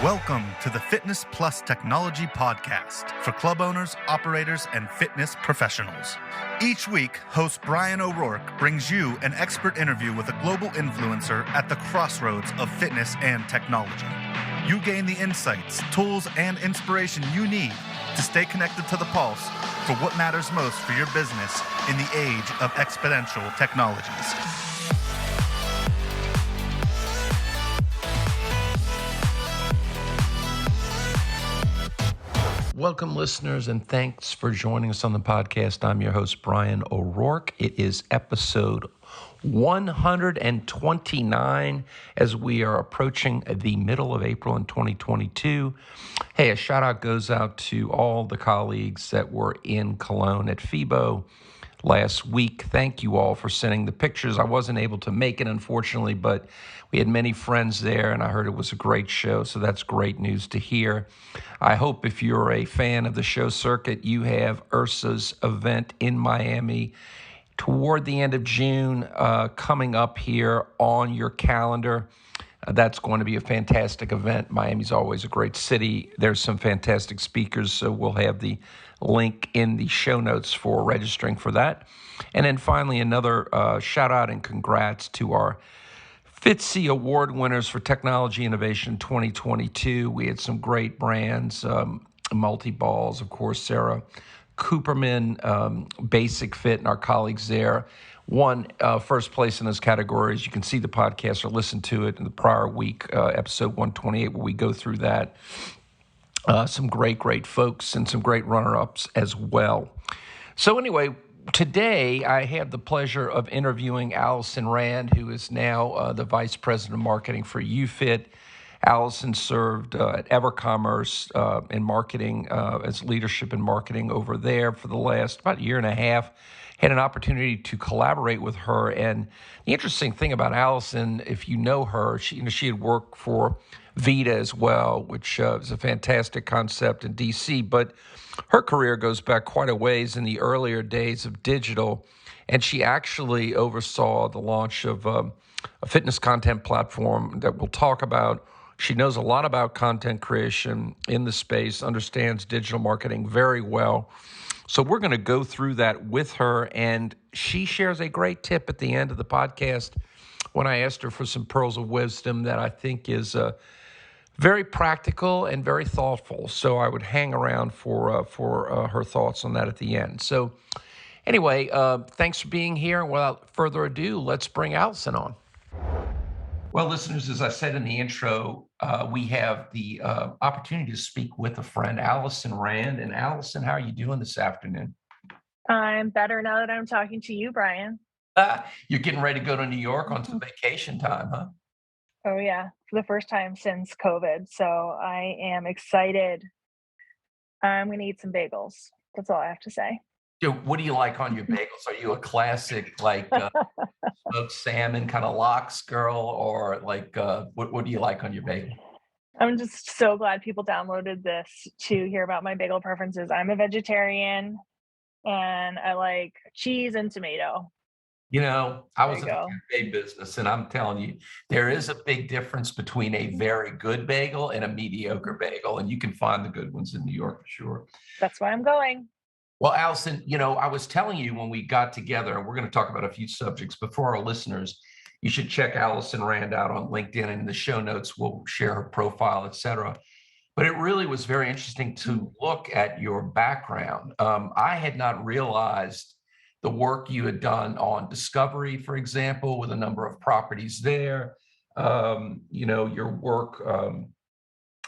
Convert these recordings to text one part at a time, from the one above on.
Welcome to the Fitness Plus Technology Podcast for club owners, operators, and fitness professionals. Each week, host Bryan O'Rourke brings you an expert interview with a global influencer at the crossroads of fitness and technology. You gain the insights, tools, and inspiration you need to stay connected to the pulse for what matters most for your business in the age of exponential technologies. Welcome, listeners, and thanks for joining us on the podcast. I'm your host, Bryan O'Rourke. It is episode 129 as we are approaching the middle of April in 2022. Hey, a shout out goes out to all the colleagues that were in Cologne at FIBO last week. Thank you all for sending the pictures. I wasn't able to make it, unfortunately, but we had many friends there, and I heard it was a great show, so that's great news to hear. I hope if you're a fan of the show circuit, you have IHRSA's event in Miami toward the end of June coming up here on your calendar. That's going to be a fantastic event. Miami's always a great city. There's some fantastic speakers, so we'll have the link in the show notes for registering for that. And then finally, another shout out and congrats to our Fitzy Award winners for Technology Innovation 2022. We had some great brands, Multi-Balls, of course, Sarah Cooperman, Basic Fit, and our colleagues there won first place in those categories. You can see the podcast or listen to it in the prior week, episode 128, where we go through that. Some great folks and some great runner-ups as well. So anyway, today I have the pleasure of interviewing Allison Rand, who is now the Vice President of Marketing for UFit. Allison served at EverCommerce in marketing, as leadership in marketing over there for the last about a year and a half. Had an opportunity to collaborate with her. And the interesting thing about Allison, if you know her, she had worked for Vita as well, which is a fantastic concept in DC. But her career goes back quite a ways in the earlier days of digital. And she actually oversaw the launch of a fitness content platform that we'll talk about. She knows a lot about content creation in the space, understands digital marketing very well. So we're going to go through that with her, and she shares a great tip at the end of the podcast when I asked her for some pearls of wisdom that I think is very practical and very thoughtful. So I would hang around for her thoughts on that at the end. So anyway, thanks for being here. And without further ado, let's bring Allison on. Well, listeners, as I said in the intro, we have the opportunity to speak with a friend, Allison Rand. And Allison, how are you doing this afternoon? I'm better now that I'm talking to you, Bryan. You're getting ready to go to New York on some vacation time, huh? Oh, yeah, for the first time since COVID. So I am excited. I'm going to eat some bagels. That's all I have to say. Dude, what do you like on your bagels? Are you a classic, like, smoked salmon kind of lox girl, or like, what do you like on your bagel? I'm just so glad people downloaded this to hear about my bagel preferences. I'm a vegetarian, and I like cheese and tomato. You know, I was in There the you cafe business, and I'm telling you, there is a big difference between a very good bagel and a mediocre bagel, and you can find the good ones in New York for sure. That's why I'm going. Well, Allison, I was telling you when we got together, and we're going to talk about a few subjects, but for our listeners, you should check Allison Rand out on LinkedIn, and in the show notes, we'll share her profile, et cetera. But it really was very interesting to look at your background. I had not realized the work you had done on Discovery, for example, with a number of properties there. Your work,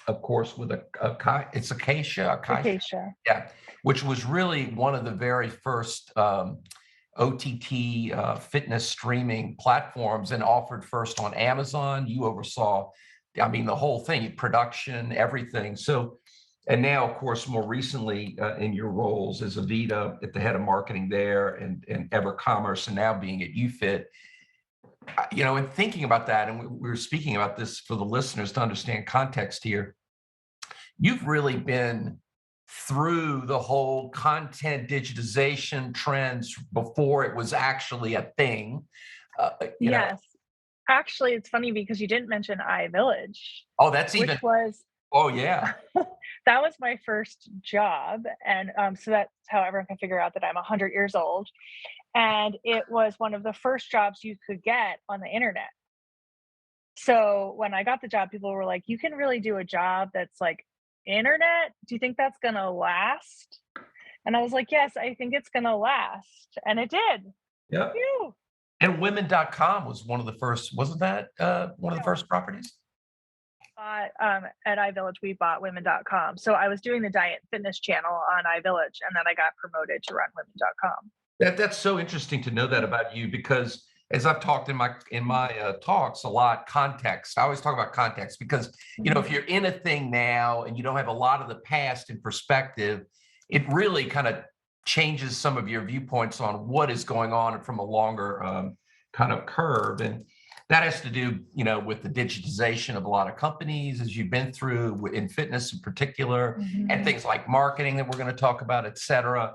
of course, with it's Acacia. Acacia. Yeah, which was really one of the very first OTT fitness streaming platforms, and offered first on Amazon. You oversaw, the whole thing, production, everything. So, and now, of course, more recently in your roles as Avita at the head of marketing there, and EverCommerce, and now being at UFit. And thinking about that, and we were speaking about this for the listeners to understand context here, you've really been through the whole content digitization trends before it was actually a thing. Yes. Actually, it's funny because you didn't mention iVillage. Oh, that's which even was Oh, yeah. That was my first job. And so that's how everyone can figure out that I'm 100 years old. And it was one of the first jobs you could get on the internet. So when I got the job, people were like, you can really do a job that's like internet? Do you think that's going to last? And I was like, yes, I think it's going to last. And it did. Yeah. Phew. And women.com was one of the first, wasn't that one of the first properties? At iVillage, we bought women.com. So I was doing the diet and fitness channel on iVillage, and then I got promoted to run women.com. That's so interesting to know that about you, because as I've talked in my talks a lot, context. I always talk about context because if you're in a thing now and you don't have a lot of the past in perspective, it really kind of changes some of your viewpoints on what is going on from a longer kind of curve. And that has to do, with the digitization of a lot of companies, as you've been through in fitness in particular, and things like marketing that we're going to talk about, et cetera.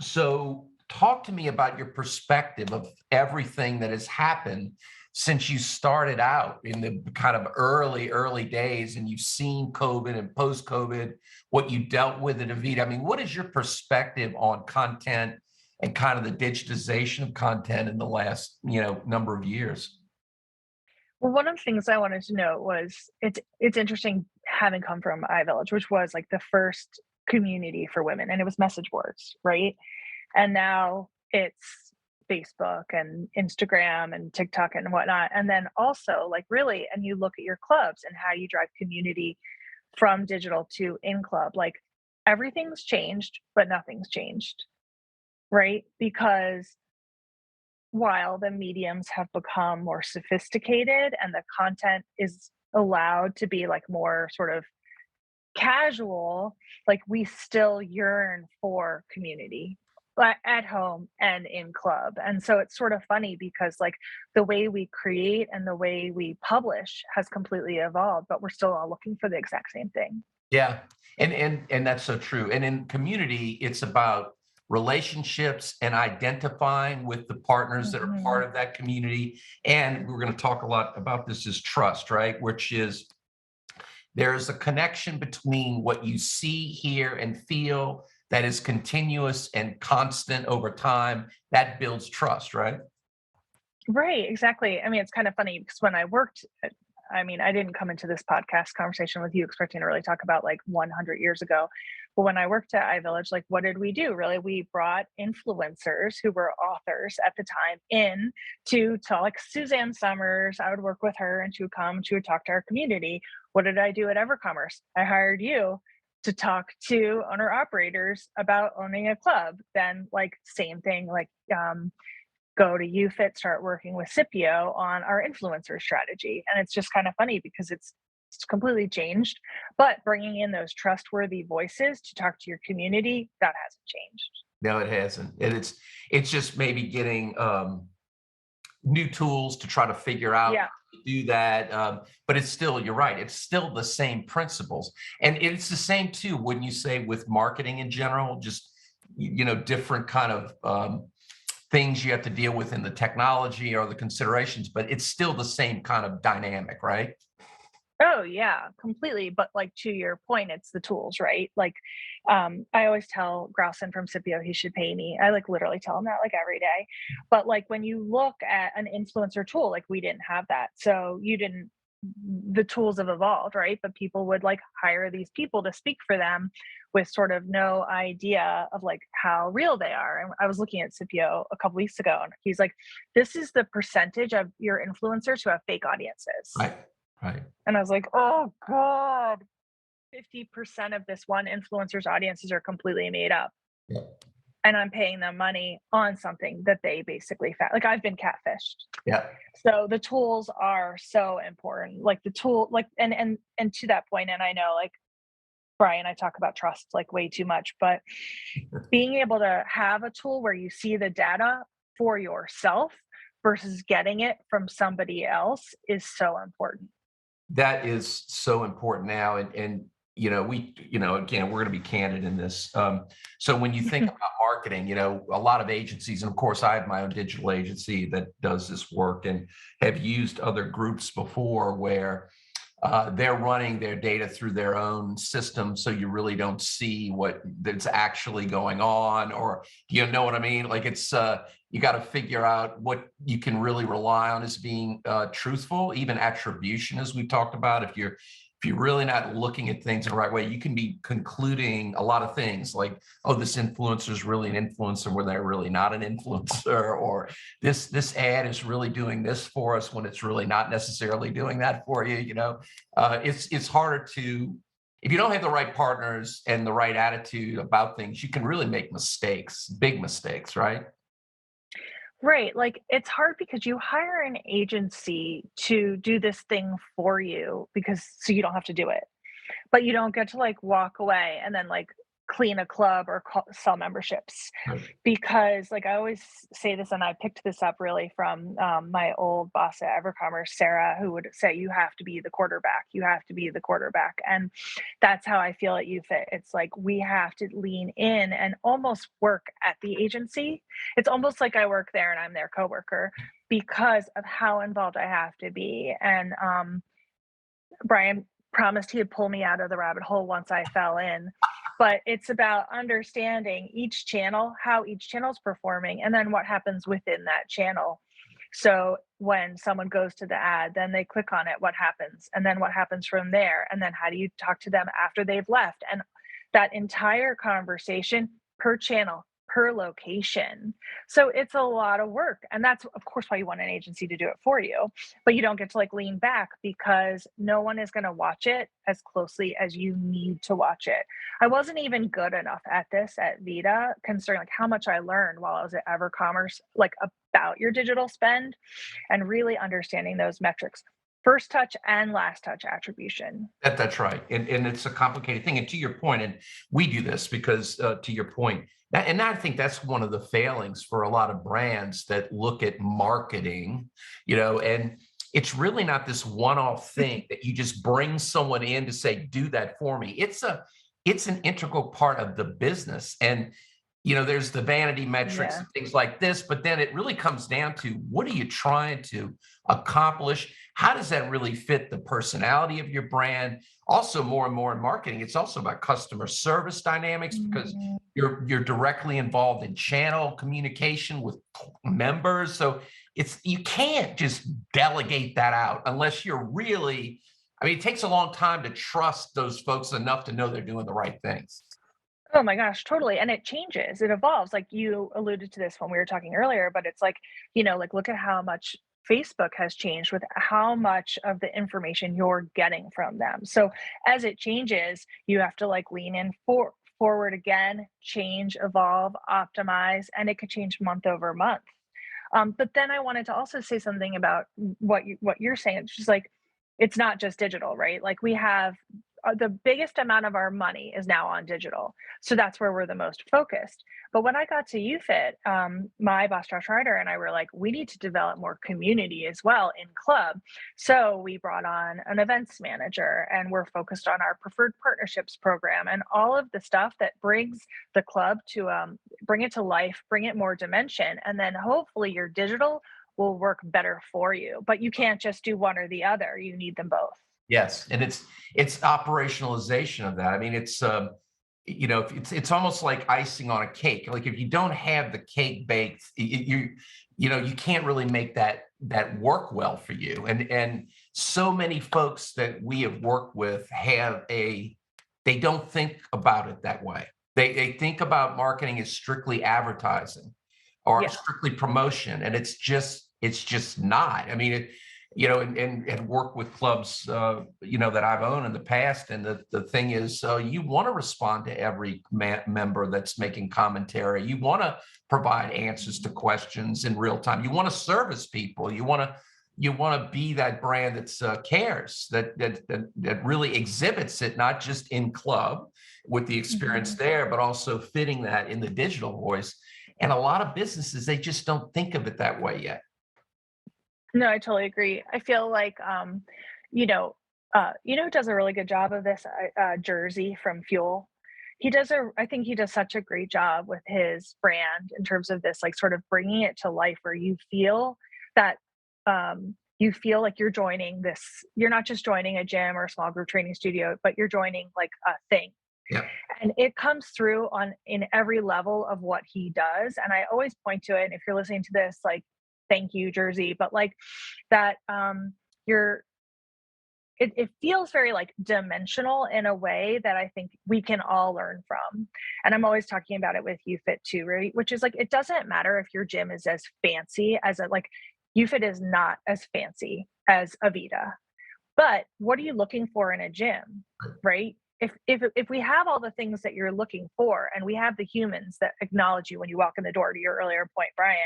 So talk to me about your perspective of everything that has happened since you started out in the kind of early days, and you've seen COVID and post-COVID, what you dealt with at Avita. I mean, what is your perspective on content and kind of the digitization of content in the last, number of years? Well, one of the things I wanted to note was it's interesting having come from iVillage, which was like the first community for women, and it was message boards, right? And now it's Facebook and Instagram and TikTok and whatnot. And then also, like, really, and you look at your clubs and how you drive community from digital to in club, like everything's changed, but nothing's changed, right? Because while the mediums have become more sophisticated and the content is allowed to be like more sort of casual, like we still yearn for community at home and in club. And so it's sort of funny because like the way we create and the way we publish has completely evolved, but we're still all looking for the exact same thing. Yeah. And that's so true. And in community, it's about relationships and identifying with the partners that are part of that community. And we're going to talk a lot about this is trust, right? Which is there's a connection between what you see, hear, and feel that is continuous and constant over time. That builds trust, right? Right, exactly. I mean, it's kind of funny because when I worked, I mean, I didn't come into this podcast conversation with you expecting to really talk about like 100 years ago. But when I worked at iVillage, like, what did we do? Really, we brought influencers who were authors at the time in to talk, like Suzanne Summers. I would work with her and she would talk to our community. What did I do at EverCommerce? I hired you to talk to owner operators about owning a club. Then, like, same thing, like, go to UFit, start working with Scipio on our influencer strategy. And it's just kind of funny because it's completely changed, but bringing in those trustworthy voices to talk to your community, that hasn't changed. No, it hasn't. And it's just maybe getting new tools to try to figure out how to do that. But it's still, you're right, it's still the same principles. And it's the same too, wouldn't you say, with marketing in general, just, different kind of things you have to deal with in the technology or the considerations, but it's still the same kind of dynamic, right? Oh yeah, completely. But like to your point, it's the tools, right? Like I always tell Grausen from Scipio he should pay me. I like literally tell him that like every day. But like when you look at an influencer tool, like we didn't have that. So the tools have evolved, right? But people would like hire these people to speak for them with sort of no idea of like how real they are. And I was looking at Scipio a couple weeks ago and he's like, this is the percentage of your influencers who have fake audiences. Right. And I was like, oh God, 50% of this one influencer's audiences are completely made up. Yeah. And I'm paying them money on something that they basically found. Like I've been catfished. Yeah. So the tools are so important. Like the tool, like, and to that point, and I know like Bryan, I talk about trust like way too much, but being able to have a tool where you see the data for yourself versus getting it from somebody else is so important. That is so important now. And again, we're going to be candid in this. So when you think about marketing, a lot of agencies, and of course I have my own digital agency that does this work and have used other groups before where They're running their data through their own system, so you really don't see what that's actually going on, or you know what I mean? Like it's you got to figure out what you can really rely on as being truthful, even attribution, as we talked about. If you're really not looking at things in the right way, you can be concluding a lot of things like, oh, this influencer is really an influencer when they're really not an influencer, or this ad is really doing this for us when it's really not necessarily doing that for you. It's harder to, if you don't have the right partners and the right attitude about things, you can really make mistakes, big mistakes, right? Right. Like it's hard because you hire an agency to do this thing for you because so you don't have to do it. But you don't get to like walk away and then like clean a club or sell memberships Right. because like I always say this, and I picked this up really from my old boss at EverCommerce, Sarah, who would say you have to be the quarterback, you have to be the quarterback. And that's how I feel at UFit. It's like we have to lean in and almost work at the agency. It's almost like I work there and I'm their coworker because of how involved I have to be. And Bryan promised he'd pull me out of the rabbit hole once I fell in. But it's about understanding each channel, how each channel is performing, and then what happens within that channel. So when someone goes to the ad, then they click on it, what happens? And then what happens from there? And then how do you talk to them after they've left? And that entire conversation per channel, per location. So it's a lot of work. And that's, of course, why you want an agency to do it for you. But you don't get to like lean back because no one is going to watch it as closely as you need to watch it. I wasn't even good enough at this at Vita, considering like how much I learned while I was at EverCommerce, like about your digital spend and really understanding those metrics. First touch and last touch attribution. That's right. And it's a complicated thing. And to your point, and we do this because to your point, and I think that's one of the failings for a lot of brands that look at marketing, and it's really not this one-off thing that you just bring someone in to say, do that for me. It's an integral part of the business. And there's the vanity metrics Yeah. and things like this, but then it really comes down to what are you trying to accomplish? How does that really fit the personality of your brand? Also, more and more in marketing, it's also about customer service dynamics because Mhm. you're directly involved in channel communication with members. So you can't just delegate that out unless you're really, I mean, it takes a long time to trust those folks enough to know they're doing the right things. Oh my gosh, totally. And it changes, it evolves. Like you alluded to this when we were talking earlier, but it's like, like look at how much Facebook has changed with how much of the information you're getting from them. So as it changes, you have to like lean in forward again, change, evolve, optimize, and it could change month over month. But then I wanted to also say something about what you're saying. It's just like it's not just digital, right? Like we have the biggest amount of our money is now on digital, so that's where we're the most focused. But when I got to UFit, my boss Josh Ryder and I were like, we need to develop more community as well in club. So we brought on an events manager, and we're focused on our preferred partnerships program and all of the stuff that brings the club to bring it to life, bring it more dimension, and then hopefully your digital will work better for you. But you can't just do one or the other. You need them both. Yes, and it's operationalization of that. I mean, it's almost like icing on a cake. Like if you don't have the cake baked, you can't really make that work well for you. And so many folks that we have worked with they don't think about it that way. They think about marketing as strictly advertising or Yeah. strictly promotion, and it's just not. I mean, and work with clubs, that I've owned in the past. And the thing is, you want to respond to every member that's making commentary. You want to provide answers to questions in real time. You want to service people. You want to be that brand that cares, that really exhibits it, not just in club with the experience Mhm. there, but also fitting that in the digital voice. And a lot of businesses, they just don't think of it that way yet. No, I totally agree. I feel like, you know, who does a really good job of this? Jersey from Fuel. I think he does such a great job with his brand in terms of this, like sort of bringing it to life where you feel that you feel like you're joining this, you're not just joining a gym or a small group training studio, but you're joining like a thing. Yeah. And it comes through in every level of what he does. And I always point to it. And if you're listening to this, like, thank you, Jersey, but like that, you're, it feels very like dimensional in a way that I think we can all learn from. And I'm always talking about it with UFit too, right? Which is like, it doesn't matter if your gym is as fancy as a, like, UFit is not as fancy as Avita, but what are you looking for in a gym, right? If we have all the things that you're looking for, and we have the humans that acknowledge you when you walk in the door, to your earlier point, Bryan,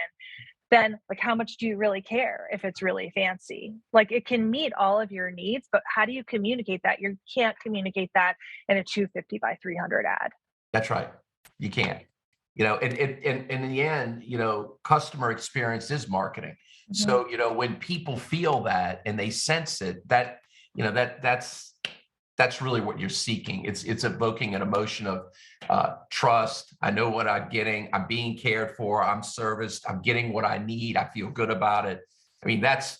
then like, how much do you really care if it's really fancy? Like, it can meet all of your needs, but how do you communicate that? You can't communicate that in a 250 by 300 ad. That's right. You can't. You know, and in the end, you know, customer experience is marketing. Mhm. So, you know, when people feel that and they sense it, that, you know, that's really what you're seeking. It's evoking an emotion of trust. I know what I'm getting. I'm being cared for. I'm serviced. I'm getting what I need. I feel good about it. I mean, that's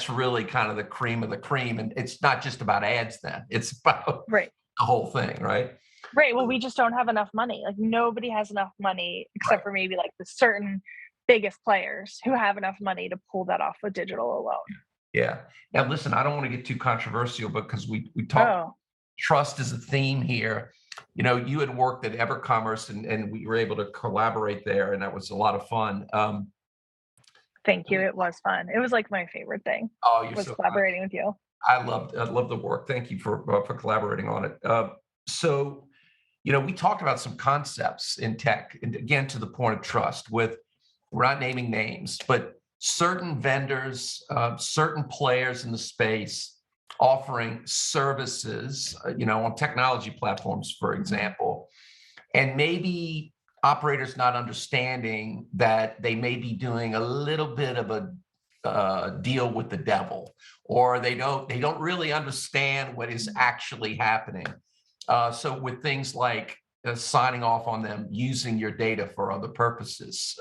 really kind of the cream of the cream. And it's not just about ads then. It's about Right. the whole thing, right? Right. Well, we just don't have enough money. Like, nobody has enough money except Right. for maybe like the certain biggest players who have enough money to pull that off with digital alone. Yeah. Now, listen, I don't want to get too controversial because we talked Oh, trust is a theme here. You know, you had worked at EverCommerce and we were able to collaborate there, and that was a lot of fun. thank you. It was fun. It was like my favorite thing, Oh, you're was so kind. collaborating with you. I love the work. Thank you for collaborating on it. So, you know, we talked about some concepts in tech, and again, to the point of trust. With we're not naming names, but certain vendors, certain players in the space offering services, you know, on technology platforms, for example, and maybe operators not understanding that they may be doing a little bit of a deal with the devil, or they don't really understand what is actually happening. So with things like signing off on them using your data for other purposes,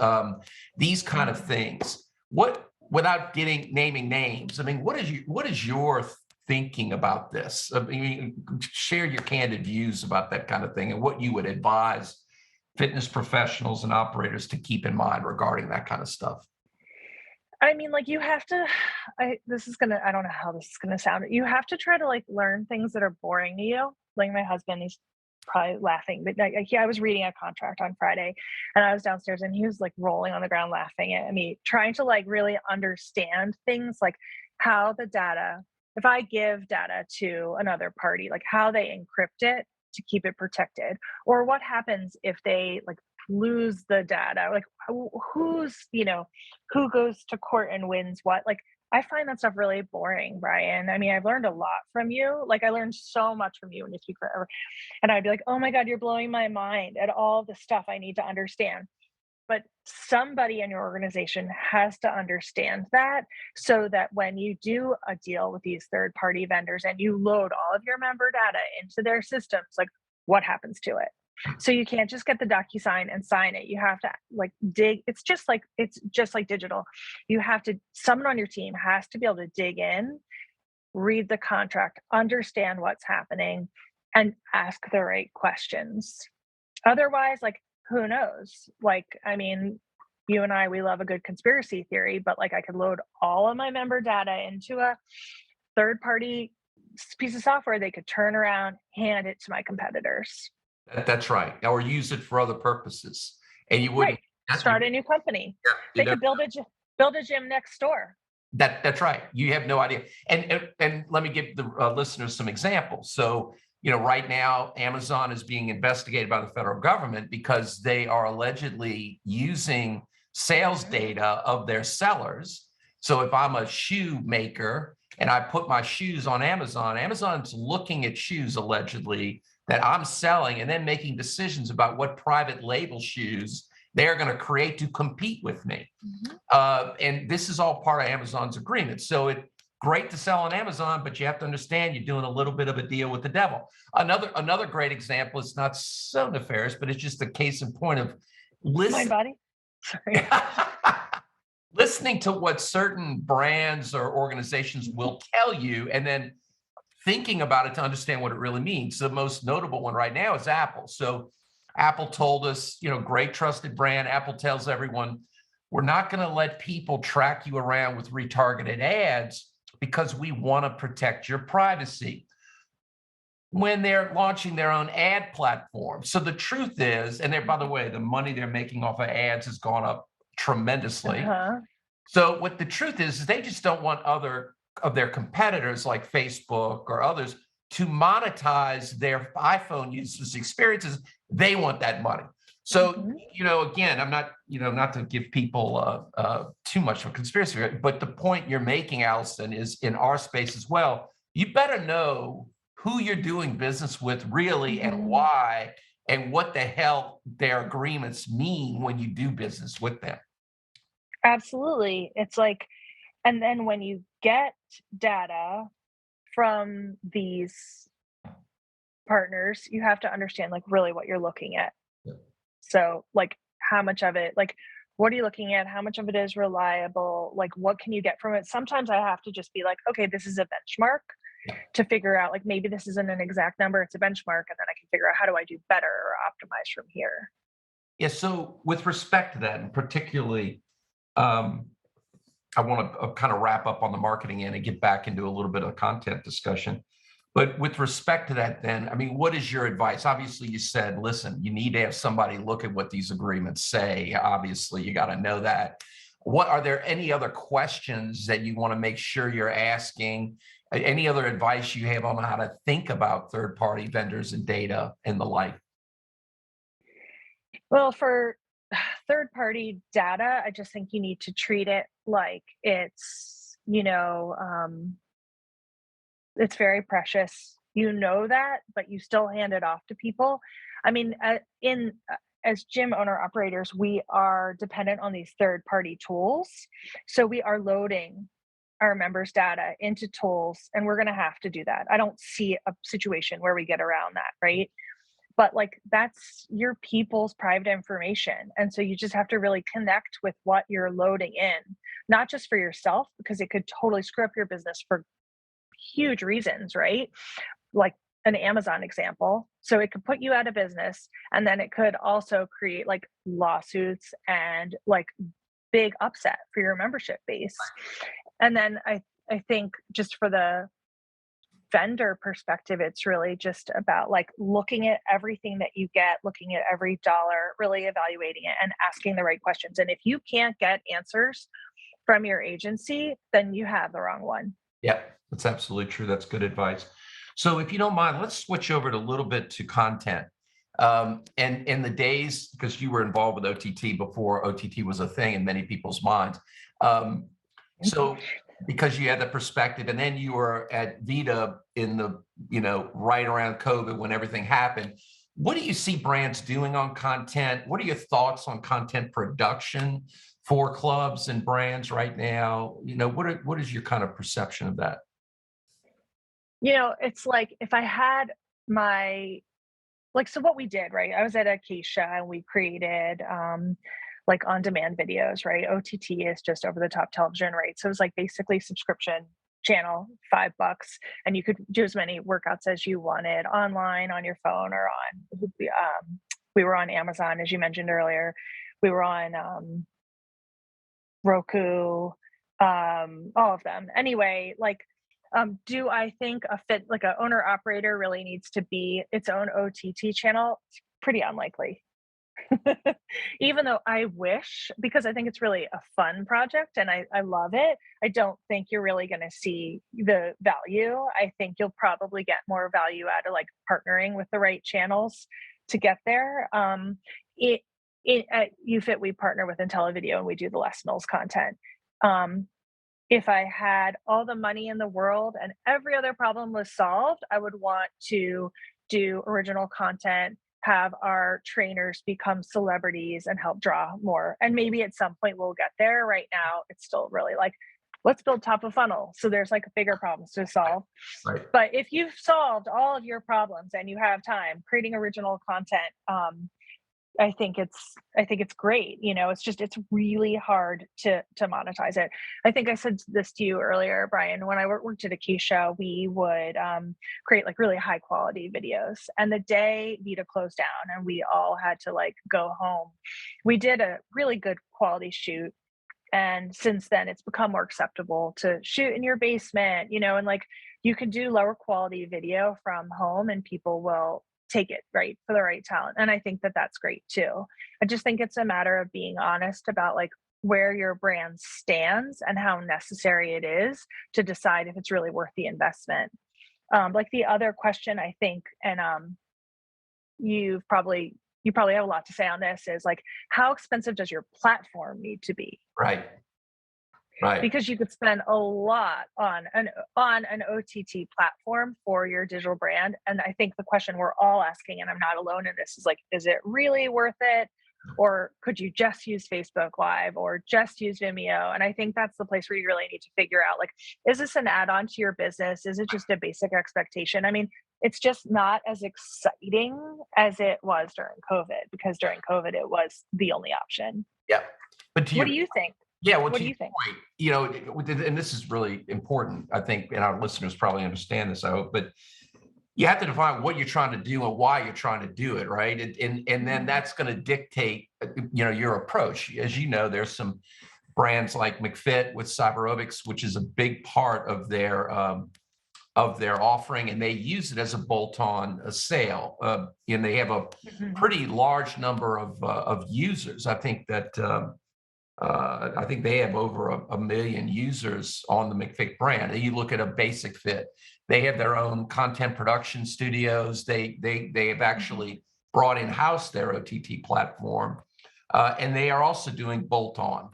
these kind of things. What, without naming names, I mean, what is your thinking about this? I mean, share your candid views about that kind of thing and what you would advise fitness professionals and operators to keep in mind regarding that kind of stuff. I mean, like, you have to, I don't know how this is gonna sound. You have to try to like learn things that are boring to you. Like, my husband, he's probably laughing, but I was reading a contract on Friday, and I was downstairs, and he was like rolling on the ground laughing at me, trying to like really understand things like how the data, if I give data to another party, like how they encrypt it to keep it protected, or what happens if they like lose the data, like who's, who goes to court and wins what. Like, I find that stuff really boring, Bryan. I mean, I've learned a lot from you. Like, I learned so much from you when you speak forever. And I'd be like, oh my God, you're blowing my mind at all the stuff I need to understand. But somebody in your organization has to understand that, so that when you do a deal with these third party vendors and you load all of your member data into their systems, like, what happens to it? So you can't just get the DocuSign and sign it. You have to like dig. It's just like digital. You have to, someone on your team has to be able to dig in, read the contract, understand what's happening, and ask the right questions. Otherwise, like, who knows? Like, I mean, you and I, we love a good conspiracy theory, but like, I could load all of my member data into a third party piece of software. They could turn around, hand it to my competitors. That's right. Or use it for other purposes. And you Right. wouldn't. Start a new company. They could build a gym next door. That's right. You have no idea. And let me give the listeners some examples. So, you know, right now, Amazon is being investigated by the federal government because they are allegedly using sales data of their sellers. So if I'm a shoe maker and I put my shoes on Amazon, Amazon's looking at shoes allegedly that I'm selling and then making decisions about what private label shoes they're going to create to compete with me. And this is all part of Amazon's agreement. So it's great to sell on Amazon, but you have to understand you're doing a little bit of a deal with the devil. Another great example, it's not so nefarious, but it's just a case in point of My listen. body. Sorry. listening to what certain brands or organizations will tell you, and then thinking about it to understand what it really means. The most notable one right now is Apple. So Apple told us, great trusted brand. Apple tells everyone, we're not going to let people track you around with retargeted ads because we want to protect your privacy when they're launching their own ad platform. So the truth is, and by the way, the money they're making off of ads has gone up tremendously. So what the truth is they just don't want other of their competitors like Facebook or others to monetize their iPhone users' experiences. They want that money. So, again, I'm not, not to give people too much of a conspiracy, but the point you're making, Allison, is in our space as well. You better know who you're doing business with really and why, and what the hell their agreements mean when you do business with them. Absolutely. It's like, and then when you get data from these partners, you have to understand like really what you're looking at. Yep. So like how much of it, like what are you looking at? How much of it is reliable? Like what can you get from it? Sometimes I have to just be like, okay, this is a benchmark to figure out like maybe this isn't an exact number, it's a benchmark, and then I can figure out how do I do better or optimize from here. Yeah, so with respect to that, and particularly I want to kind of wrap up on the marketing end and get back into a little bit of content discussion. But with respect to that, then, I mean, what is your advice? Obviously, you said, listen, you need to have somebody look at what these agreements say. Obviously, you got to know that. What are there any other questions that you want to make sure you're asking? Any other advice you have on how to think about third-party vendors and data and the like? Well, for third-party data, I just think you need to treat it like it's, it's very precious. You know that, but you still hand it off to people. I mean, as gym owner operators, we are dependent on these third-party tools. So we are loading our members' data into tools, and we're going to have to do that. I don't see a situation where we get around that, right? But like that's your people's private information. And so you just have to really connect with what you're loading in, not just for yourself, because it could totally screw up your business for huge reasons, right? Like an Amazon example. So it could put you out of business, and then it could also create like lawsuits and like big upset for your membership base. And then I think just for the vendor perspective, it's really just about like looking at everything that you get, looking at every dollar, really evaluating it and asking the right questions. And if you can't get answers from your agency, then you have the wrong one. Yeah, that's absolutely true. That's good advice. So if you don't mind, let's switch over to a little bit to content. And in the days, because you were involved with OTT before OTT was a thing in many people's minds. So because you had the perspective, and then you were at Vita in the, right around COVID when everything happened. What do you see brands doing on content? What are your thoughts on content production for clubs and brands right now? What is your kind of perception of that? It's like if I had so what we did, right? I was at Acacia and we created like on-demand videos, right? OTT is just over the top television, right? So it was like basically subscription channel, $5, and you could do as many workouts as you wanted online, on your phone, or on. We were on Amazon, as you mentioned earlier. We were on Roku, all of them. Anyway, do I think like a owner operator really needs to be its own OTT channel? It's pretty unlikely. Even though I wish, because I think it's really a fun project and I love it, I don't think you're really going to see the value. I think you'll probably get more value out of like partnering with the right channels to get there. At UFit, we partner with IntelliVideo and we do the Les Mills content. If I had all the money in the world and every other problem was solved, I would want to do original content, have our trainers become celebrities and help draw more. And maybe at some point we'll get there. Right now, it's still really like, let's build top of funnel. So there's like bigger problems to solve. Right. But if you've solved all of your problems and you have time, creating original content I think it's great. It's really hard to monetize it. I think I said this to you earlier, Bryan. When I worked at Acacia, we would create like really high quality videos. And the day Vita closed down and we all had to like go home, we did a really good quality shoot. And since then, it's become more acceptable to shoot in your basement, and like you can do lower quality video from home and people will take it, right, for the right talent. And I think that that's great too. I just think it's a matter of being honest about like where your brand stands and how necessary it is to decide if it's really worth the investment. Like the other question, I think, and you've probably you probably have a lot to say on this, is like, how expensive does your platform need to be? Right. Right. Because you could spend a lot on an OTT platform for your digital brand. And I think the question we're all asking, and I'm not alone in this, is like, is it really worth it? Or could you just use Facebook Live or just use Vimeo? And I think that's the place where you really need to figure out, like, is this an add-on to your business? Is it just a basic expectation? I mean, it's just not as exciting as it was during COVID, because during COVID, it was the only option. Yeah. But what do you think? Yeah, well, what to do your you think? point, and this is really important, I think, and our listeners probably understand this, I hope, but you have to define what you're trying to do and why you're trying to do it, right? And then that's going to dictate, your approach. As you know, there's some brands like McFit with Cyberobics, which is a big part of their offering, and they use it as a bolt-on sale. And they have a pretty large number of users. I think they have over a million users on the McFit brand. And you look at a Basic Fit, they have their own content production studios. They have actually brought in-house their OTT platform, and they are also doing bolt-on.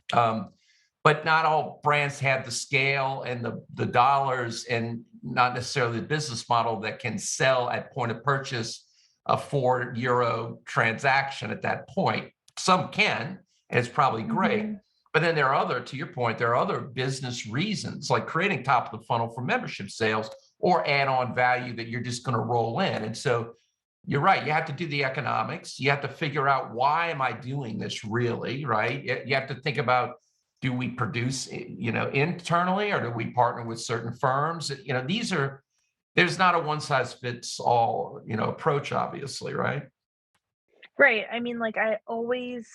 But not all brands have the scale and the dollars, and not necessarily the business model that can sell at point of purchase a €4 transaction at that point. Some can, and it's probably great. But then to your point, there are other business reasons, like creating top of the funnel for membership sales or add-on value that you're just going to roll in. And so you're right. You have to do the economics. You have to figure out, why am I doing this really, right? You have to think about, do we produce, internally, or do we partner with certain firms? There's not a one size fits all, approach, obviously, right? Right. I mean, like, I always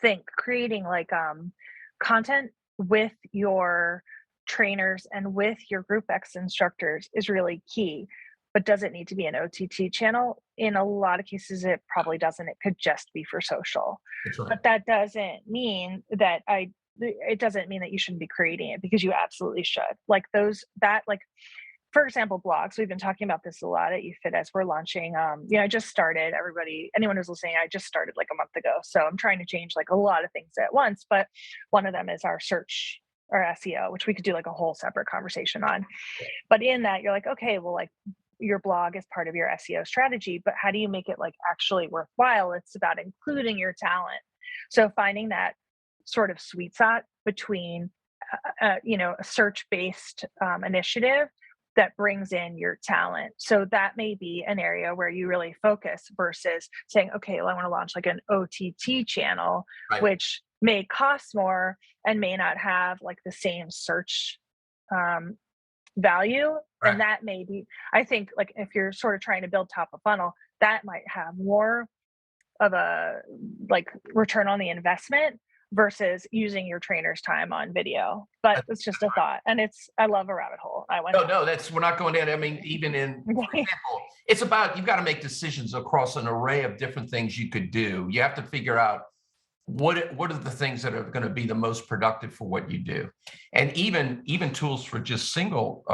think creating like content with your trainers and with your Group X instructors is really key. But does it need to be an OTT channel? In a lot of cases, it probably doesn't. It could just be for social. That's right. But that doesn't mean that it doesn't mean that you shouldn't be creating it, because you absolutely should. Like for example, blogs. We've been talking about this a lot at UFIT as we're launching. I just started, anyone who's listening, I just started like a month ago. So I'm trying to change like a lot of things at once. But one of them is our search, or SEO, which we could do like a whole separate conversation on. But in that, you're like, okay, well, like, your blog is part of your SEO strategy, but how do you make it like actually worthwhile? It's about including your talent. So finding that sort of sweet spot between, a search-based initiative that brings in your talent. So that may be an area where you really focus, versus saying, okay, well, I want to launch like an OTT channel, Right. which may cost more and may not have like the same search value. Right. And that may be, I think, like, if you're sort of trying to build top of funnel, that might have more of a like return on the investment versus using your trainer's time on video. But it's just a thought. And I love a rabbit hole. No, we're not going down. I mean, even for example, it's about, you've got to make decisions across an array of different things you could do. You have to figure out what are the things that are going to be the most productive for what you do. And even tools for just single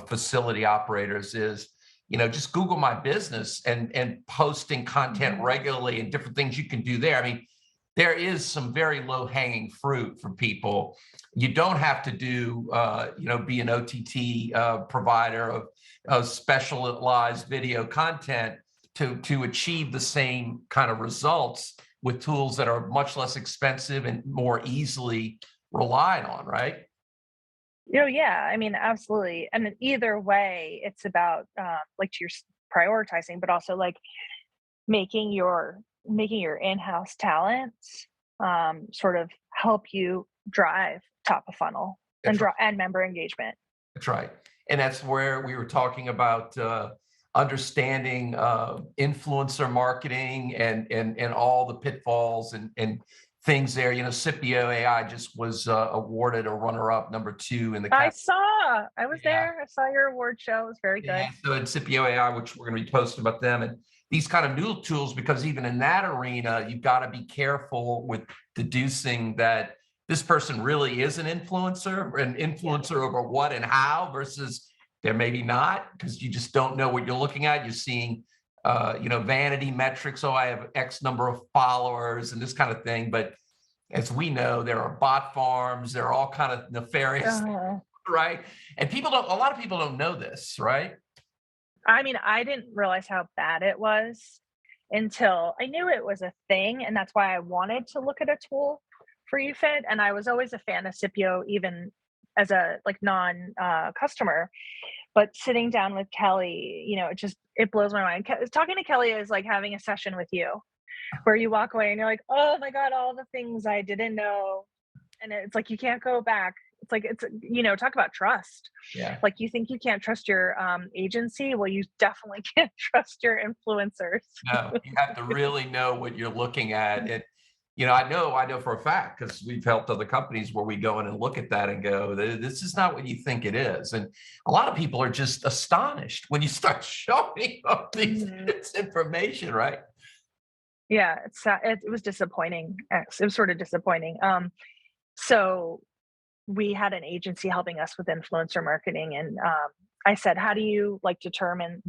facility operators is, just Google My Business and posting content regularly and different things you can do there. I mean, there is some very low hanging fruit for people. You don't have to do, be an OTT provider of specialized video content to achieve the same kind of results with tools that are much less expensive and more easily relied on, right? Yeah, I mean, absolutely. And either way, it's about like, to your prioritizing, but also like making your making your in-house talents sort of help you drive top of funnel and and member engagement. That's right. And that's where we were talking about understanding influencer marketing and all the pitfalls and things there. You know, Scipio AI just was awarded a runner-up, #2 in the I was there. I saw your award show. It was very good. Yeah, so in Scipio AI, which we're going to be posting about them and these kind of new tools, because even in that arena, you've got to be careful with deducing that this person really is an influencer over what and how versus they're maybe not, because you just don't know what you're looking at. You're seeing, vanity metrics. Oh, I have X number of followers and this kind of thing. But as we know, there are bot farms. There are all kind of nefarious things, right? And a lot of people don't know this, right? I mean, I didn't realize how bad it was until I knew it was a thing. And that's why I wanted to look at a tool for UFit. And I was always a fan of Scipio, even as a non customer. But sitting down with Kelly, it blows my mind. Talking to Kelly is like having a session with you where you walk away and you're like, oh my God, all the things I didn't know. And it's like, you can't go back. It's like, talk about trust. Yeah. Like, you think you can't trust your agency? Well, you definitely can't trust your influencers. No, you have to really know what you're looking at. And, I know for a fact, because we've helped other companies where we go in and look at that and go, this is not what you think it is. And a lot of people are just astonished when you start showing up this information, right? Yeah, it was disappointing. It was sort of disappointing. So we had an agency helping us with influencer marketing, and I said, how do you determine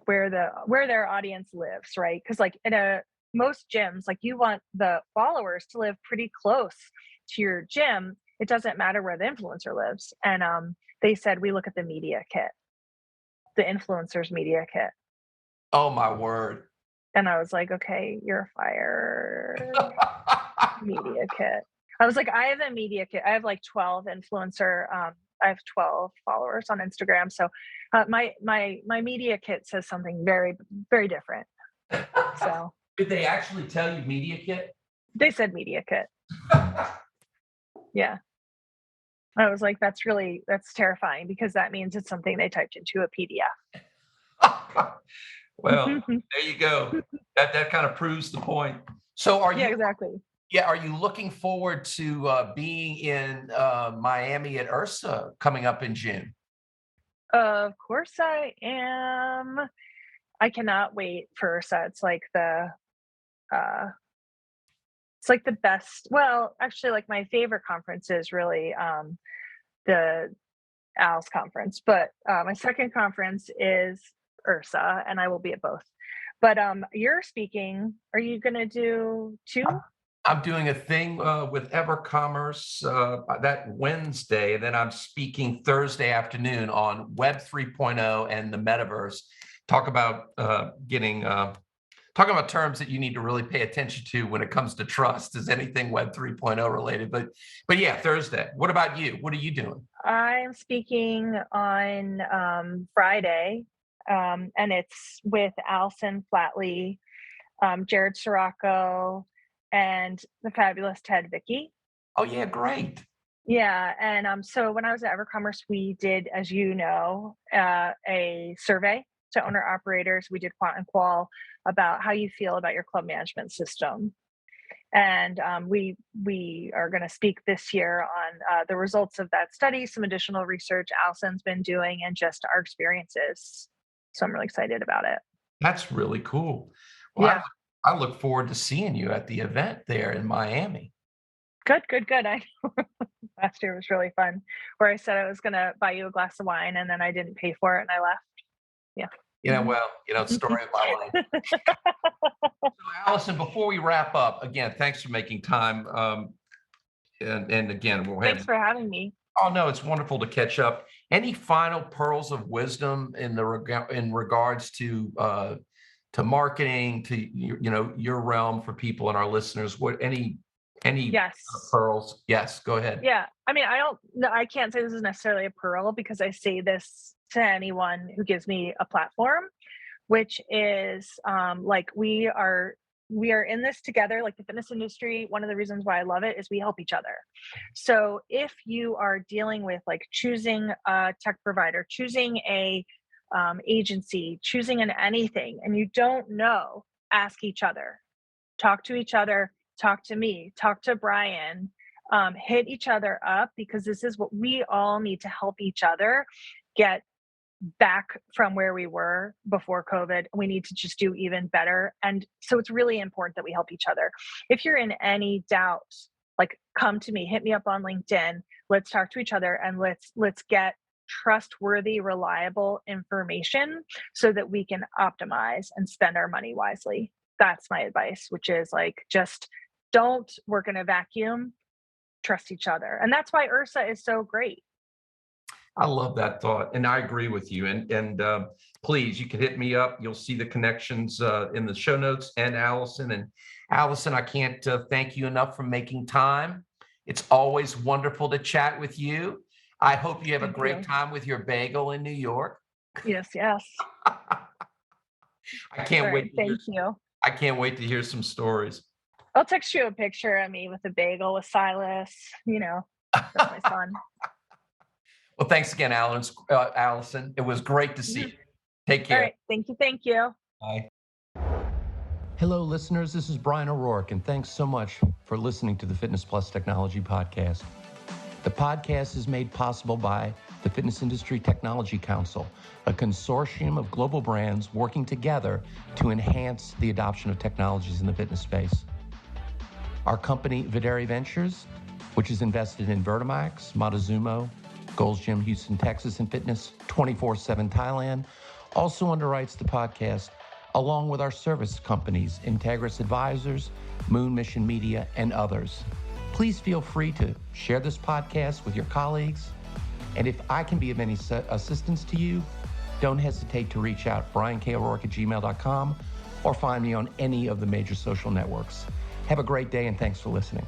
where their audience lives, right? Because in most gyms, you want the followers to live pretty close to your gym. It doesn't matter where the influencer lives. And they said, we look at the media kit, the influencer's media kit. Oh my word. And I was like, okay, you're fired. Media kit. I was like, I have a media kit. I have 12 influencer. I have 12 followers on Instagram. So my media kit says something very, very different. So did they actually tell you media kit? They said media kit. Yeah. I was like, that's terrifying, because that means it's something they typed into a PDF. Well, there you go. That kind of proves the point. So Yeah, exactly. Yeah, are you looking forward to being in Miami at IHRSA coming up in June? Of course I am. I cannot wait for IHRSA. It's the best. Well, actually, my favorite conference is really the ALS conference, but my second conference is IHRSA, and I will be at both. But you're speaking. Are you going to do two? I'm doing a thing with EverCommerce that Wednesday, and then I'm speaking Thursday afternoon on Web 3.0 and the metaverse. Talk about talking about terms that you need to really pay attention to when it comes to trust, is anything Web 3.0 related. But yeah, Thursday. What about you? What are you doing? I'm speaking on Friday, and it's with Allison Flatley, Jared Sirocco, and the fabulous Ted Vicky. Oh yeah, great. Yeah, and so when I was at EverCommerce, we did, as you know, a survey to owner operators. We did quant and qual about how you feel about your club management system, and we are going to speak this year on the results of that study, some additional research Allison's been doing, and just our experiences. So I'm really excited about it. That's really cool. Well, yeah. I look forward to seeing you at the event there in Miami. Good. I know. Last year was really fun, where I said I was going to buy you a glass of wine, and then I didn't pay for it and I left. Yeah. Story of my life. So, Allison, before we wrap up, again, thanks for making time. And again, thanks for having me. Oh no, it's wonderful to catch up. Any final pearls of wisdom in regards to marketing, to your realm for people and our listeners? Any yes. Pearls? Yes, go ahead. Yeah, I mean, I can't say this is necessarily a pearl, because I say this to anyone who gives me a platform, which is like we are in this together, like the fitness industry. One of the reasons why I love it is we help each other. So if you are dealing with like choosing a tech provider, choosing a agency, choosing an anything, and you don't know, ask each other, talk to each other, talk to me, talk to Bryan, hit each other up, because this is what we all need to help each other get back from where we were before COVID. We need to just do even better. And so it's really important that we help each other. If you're in any doubt, like come to me, hit me up on LinkedIn. Let's talk to each other and let's get trustworthy, reliable information so that we can optimize and spend our money wisely. That's my advice, which is like, just don't work in a vacuum, trust each other. And that's why IHRSA is so great. I love that thought, and I agree with you. And please, you can hit me up. You'll see the connections in the show notes. And Allison, I can't thank you enough for making time. It's always wonderful to chat with you. I hope you have a great time with your bagel in New York. Yes. I can't wait. Thank you. I can't wait to hear some stories. I'll text you a picture of me with a bagel with Silas. That's my son. Well, thanks again, Allison. It was great to see you. Take care. All right. Thank you. Bye. Hello, listeners. This is Bryan O'Rourke, and thanks so much for listening to the Fitness Plus Technology Podcast. The podcast is made possible by the Fitness Industry Technology Council, a consortium of global brands working together to enhance the adoption of technologies in the fitness space. Our company, Videri Ventures, which is invested in Vertimax, Montezuma, Gold's Gym, Houston, Texas, and Fitness 24/7 Thailand, also underwrites the podcast, along with our service companies, Integris Advisors, Moon Mission Media, and others. Please feel free to share this podcast with your colleagues. And if I can be of any assistance to you, don't hesitate to reach out, bryanko'rourke@gmail.com, or find me on any of the major social networks. Have a great day, and thanks for listening.